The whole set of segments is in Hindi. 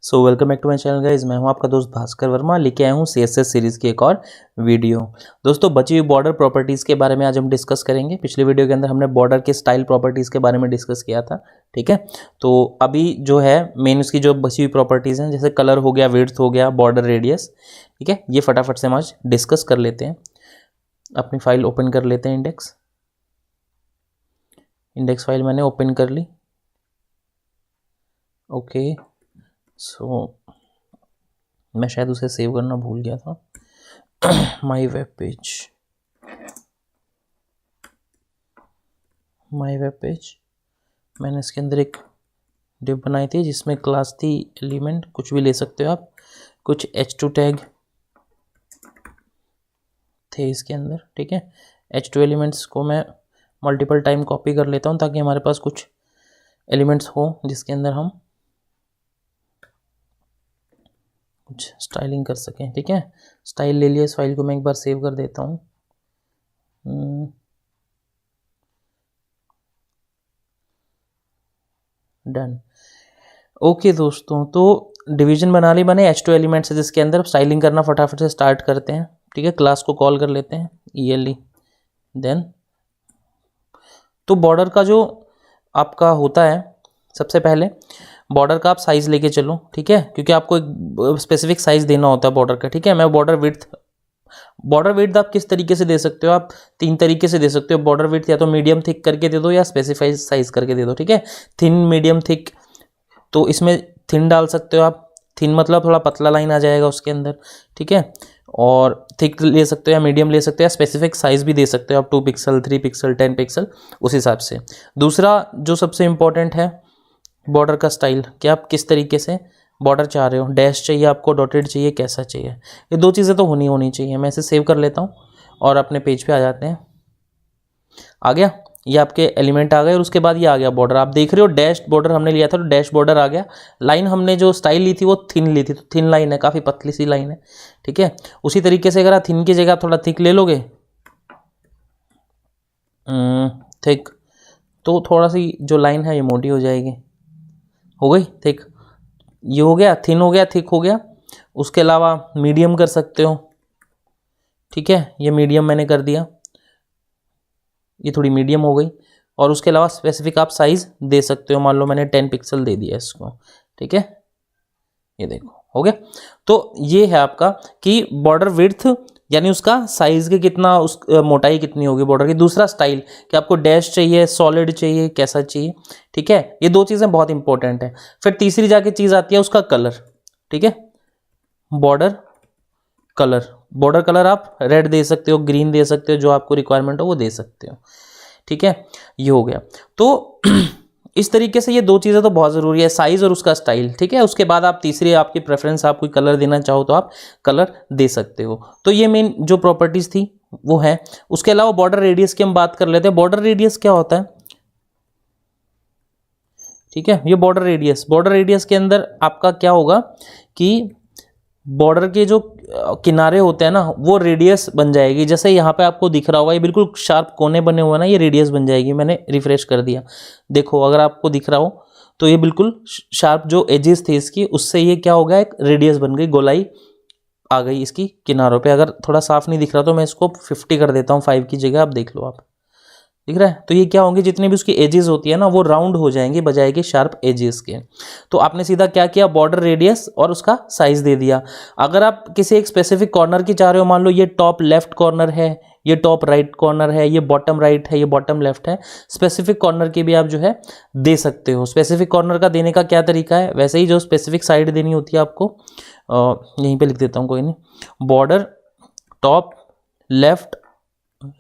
So welcome back to my channel guys. मैं हूं आपका दोस्त भास्कर वर्मा, लेके आया हूं CSS सीरीज़ की एक और वीडियो। दोस्तों, बची हुई बॉर्डर प्रॉपर्टीज़ के बारे में आज हम डिस्कस करेंगे। पिछले वीडियो के अंदर हमने बॉर्डर के स्टाइल प्रॉपर्टीज़ के बारे में डिस्कस किया था, ठीक है। तो अभी जो है मेन उसकी जो बची हुई प्रॉपर्टीज़ हैं, जैसे कलर हो गया, विड्थ हो गया, बॉर्डर रेडियस, ठीक है, ये फटाफट से हम आज डिस्कस कर लेते हैं। अपनी फाइल ओपन कर लेते हैं। इंडेक्स फाइल मैंने ओपन कर ली। ओके, सो मैं शायद उसे सेव करना भूल गया था। माई वेब पेज मैंने इसके अंदर एक डिव बनाई थी जिसमें क्लास थी एलिमेंट, कुछ भी ले सकते हो आप। कुछ h2 टैग थे इसके अंदर, ठीक है। h2 एलिमेंट्स को मैं मल्टीपल टाइम कॉपी कर लेता हूँ ताकि हमारे पास कुछ एलिमेंट्स हो जिसके अंदर हम कुछ स्टाइलिंग कर सकें, ठीक है। स्टाइल ले लिया, इस फाइल को मैं एक बार सेव कर देता हूँ। डन। ओके दोस्तों, तो डिवीजन बना ली मैंने h2 एलिमेंट से, जिसके अंदर स्टाइलिंग करना फटाफट से स्टार्ट करते हैं, ठीक है। क्लास को कॉल कर लेते हैं ELE। देन तो बॉर्डर का जो आपका होता है, सबसे पहले बॉर्डर का आप साइज़ लेके चलो, ठीक है, क्योंकि आपको एक स्पेसिफिक साइज़ देना होता है बॉर्डर का, ठीक है। मैं बॉर्डर विड्थ आप किस तरीके से दे सकते हो, आप 3 तरीके से दे सकते हो बॉर्डर विड्थ। या तो मीडियम थिक करके दे दो या स्पेसिफाइड साइज करके दे दो, ठीक है। थिन, मीडियम, थिक, तो इसमें थिन डाल सकते हो आप। थिन मतलब थोड़ा पतला लाइन आ जाएगा उसके अंदर, ठीक है। और थिक ले सकते हो या मीडियम ले सकते हो, या स्पेसिफिक साइज़ भी दे सकते हो आप, 2 पिक्सल, 3 पिक्सल, 10 पिक्सल, उस हिसाब से। दूसरा जो सबसे इम्पोर्टेंट है बॉर्डर का स्टाइल, कि आप किस तरीके से बॉर्डर चाह रहे हो, डैश चाहिए आपको, डॉटेड चाहिए, कैसा चाहिए। ये 2 चीज़ें तो होनी चाहिए। मैं इसे सेव कर लेता हूँ और अपने पेज पे आ जाते हैं। आ गया, ये आपके एलिमेंट आ गए और उसके बाद ये आ गया बॉर्डर। आप देख रहे हो डैश बॉर्डर हमने लिया था तो डैश बॉर्डर आ गया। लाइन हमने जो स्टाइल ली थी वो थिन ली थी, तो थिन लाइन है, काफ़ी पतली सी लाइन है, ठीक है। उसी तरीके से अगर आप थिन की जगह थोड़ा थिक ले लोगे, थिक, तो थोड़ा सी जो लाइन है ये मोटी हो जाएगी। हो गई थिक, ये हो गया, थिन हो गया, थिक हो गया। उसके अलावा मीडियम कर सकते हो, ठीक है, ये मीडियम मैंने कर दिया, ये थोड़ी मीडियम हो गई। और उसके अलावा स्पेसिफिक आप साइज़ दे सकते हो, मान लो मैंने 10 पिक्सल दे दिया इसको, ठीक है। ये देखो हो गया। तो ये है आपका कि बॉर्डर विड्थ यानी उसका साइज के कितना, उस मोटाई कितनी होगी बॉर्डर की। दूसरा स्टाइल, कि आपको डैश चाहिए, सॉलिड चाहिए, कैसा चाहिए, ठीक है। ये 2 चीज़ें बहुत इंपॉर्टेंट है। फिर तीसरी जाके चीज़ आती है उसका कलर, ठीक है। बॉर्डर कलर आप रेड दे सकते हो, ग्रीन दे सकते हो, जो आपको रिक्वायरमेंट हो वो दे सकते हो, ठीक है। ये हो गया। तो इस तरीके से ये 2 चीज़ें तो बहुत ज़रूरी है, साइज़ और उसका स्टाइल, ठीक है। उसके बाद आप तीसरी आपकी प्रेफरेंस, आप कोई कलर देना चाहो तो आप कलर दे सकते हो। तो ये मेन जो प्रॉपर्टीज़ थी वो है। उसके अलावा बॉर्डर रेडियस की हम बात कर लेते हैं। बॉर्डर रेडियस क्या होता है, ठीक है। ये बॉर्डर रेडियस के अंदर आपका क्या होगा कि बॉर्डर के जो किनारे होते हैं ना, वो रेडियस बन जाएगी। जैसे यहाँ पे आपको दिख रहा होगा, ये बिल्कुल शार्प कोने बने हुए हैं ना, ये रेडियस बन जाएगी। मैंने रिफ्रेश कर दिया, देखो अगर आपको दिख रहा हो तो ये बिल्कुल शार्प जो एजेस थे इसकी, उससे ये क्या हो गया, एक रेडियस बन गई, गोलाई आ गई इसकी किनारों पे। अगर थोड़ा साफ नहीं दिख रहा तो मैं इसको 50 कर देता हूँ, 5 की जगह, आप देख लो, आप दिख रहा है। तो ये क्या होंगे, जितने भी उसकी एजेस होती है ना, वो राउंड हो जाएंगे बजाय के शार्प एजेस के। तो आपने सीधा क्या किया, बॉर्डर रेडियस और उसका साइज दे दिया। अगर आप किसी एक स्पेसिफिक कॉर्नर की चाह रहे हो, मान लो ये टॉप लेफ्ट कॉर्नर है, ये टॉप राइट कॉर्नर है, ये बॉटम राइट है, ये बॉटम लेफ्ट है, स्पेसिफिक कॉर्नर के भी आप जो है दे सकते हो। स्पेसिफिक कॉर्नर का देने का क्या तरीका है, वैसे ही जो स्पेसिफिक साइड देनी होती है आपको, यहीं पे लिख देता हूँ, कोई नहीं, बॉर्डर टॉप लेफ्ट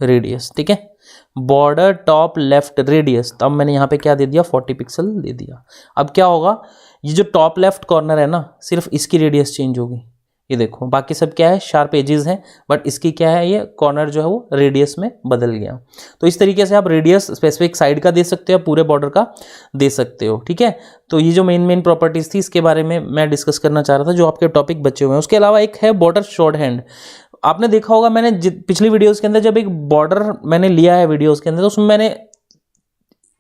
रेडियस, ठीक है। बॉर्डर टॉप लेफ्ट रेडियस, तब मैंने यहाँ पे क्या दे दिया, 40 पिक्सल दे दिया। अब क्या होगा, ये जो टॉप लेफ्ट कॉर्नर है ना, सिर्फ इसकी रेडियस चेंज होगी। ये देखो, बाकी सब क्या है, शार्प एजेस हैं, बट इसकी क्या है, ये कॉर्नर जो है वो रेडियस में बदल गया। तो इस तरीके से आप रेडियस स्पेसिफिक साइड का दे सकते हो, पूरे बॉर्डर का दे सकते हो, ठीक है। तो ये जो मेन प्रॉपर्टीज थी, इसके बारे में मैं डिस्कस करना चाह रहा था, जो आपके टॉपिक बचे हुए हैं। उसके अलावा एक है बॉर्डर शॉर्ट हैंड। आपने देखा होगा, मैंने पिछली वीडियोस के अंदर जब एक बॉर्डर मैंने लिया है वीडियोस के अंदर, तो उसमें मैंने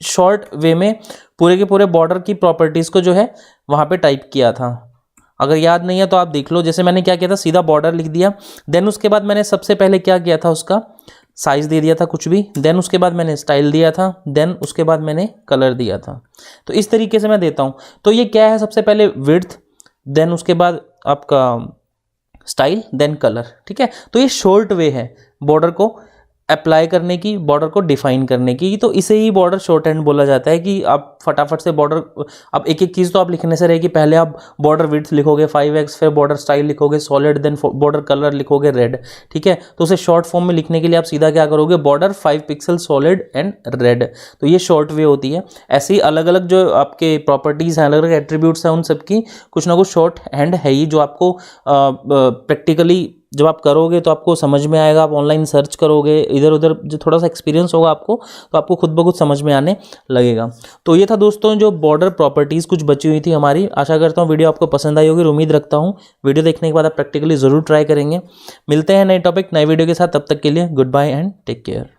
शॉर्ट वे में पूरे के पूरे बॉर्डर की प्रॉपर्टीज को जो है वहां पे टाइप किया था। अगर याद नहीं है तो आप देख लो। जैसे मैंने क्या किया था, सीधा बॉर्डर लिख दिया, देन उसके बाद मैंने सबसे पहले क्या किया था, उसका साइज दे दिया था कुछ भी, देन उसके बाद मैंने स्टाइल दिया था, देन उसके बाद मैंने कलर दिया था। तो इस तरीके से मैं देता हूँ। तो ये क्या है, सबसे पहले विड्थ, देन उसके बाद आपका स्टाइल, देन कलर, ठीक है। तो ये शॉर्ट वे है बॉर्डर को अप्लाई करने की, बॉर्डर को डिफाइन करने की। तो इसे ही बॉर्डर शॉर्ट हैंड बोला जाता है कि आप फटाफट से बॉर्डर, अब एक एक चीज़ तो आप लिखने से रहेगी, पहले आप बॉर्डर विड्थ लिखोगे 5x, फिर बॉर्डर स्टाइल लिखोगे सॉलिड, देन बॉर्डर कलर लिखोगे रेड, ठीक है। तो उसे शॉर्ट फॉर्म में लिखने के लिए आप सीधा क्या करोगे, border 5 pixel solid and red. तो ये शॉर्ट वे होती है। ऐसे ही अलग अलग जो आपके प्रॉपर्टीज़ हैं, अलग अलग एट्रीब्यूट्स हैं, उन सबकी कुछ ना कुछ शॉर्ट हैंड है ही, जो आपको प्रैक्टिकली जब आप करोगे तो आपको समझ में आएगा। आप ऑनलाइन सर्च करोगे, इधर उधर जो थोड़ा सा एक्सपीरियंस होगा आपको, तो आपको खुद ब खुद समझ में आने लगेगा। तो ये था दोस्तों जो बॉर्डर प्रॉपर्टीज़ कुछ बची हुई थी हमारी। आशा करता हूँ वीडियो आपको पसंद आई होगी, उम्मीद रखता हूँ वीडियो देखने के बाद आप प्रैक्टिकली ज़रूर ट्राई करेंगे। मिलते हैं नए टॉपिक नए वीडियो के साथ, तब तक के लिए goodbye and take care.